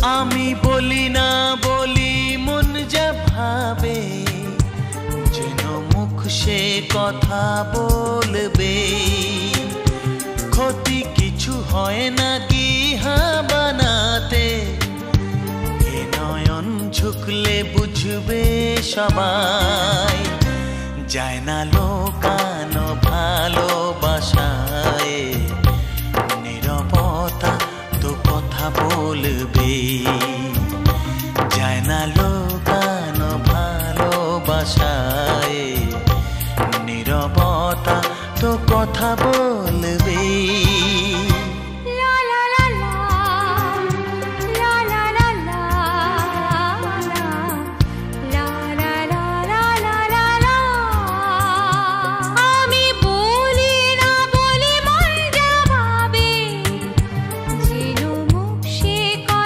আমি বলি না বলি মন যা ভাবে, যেন মুখ সে কথা বলবে। ক্ষতি কিছু হয় না কি হা বানাতে, এ নয়ন ঝুঁকলে বুঝবে সবাই। যায় না লোকানো ভালোবাসায়, নীরবতা তো কথা বলবে। যায় না লোকানো ভালোবাসায়, নীরবতা তো কথা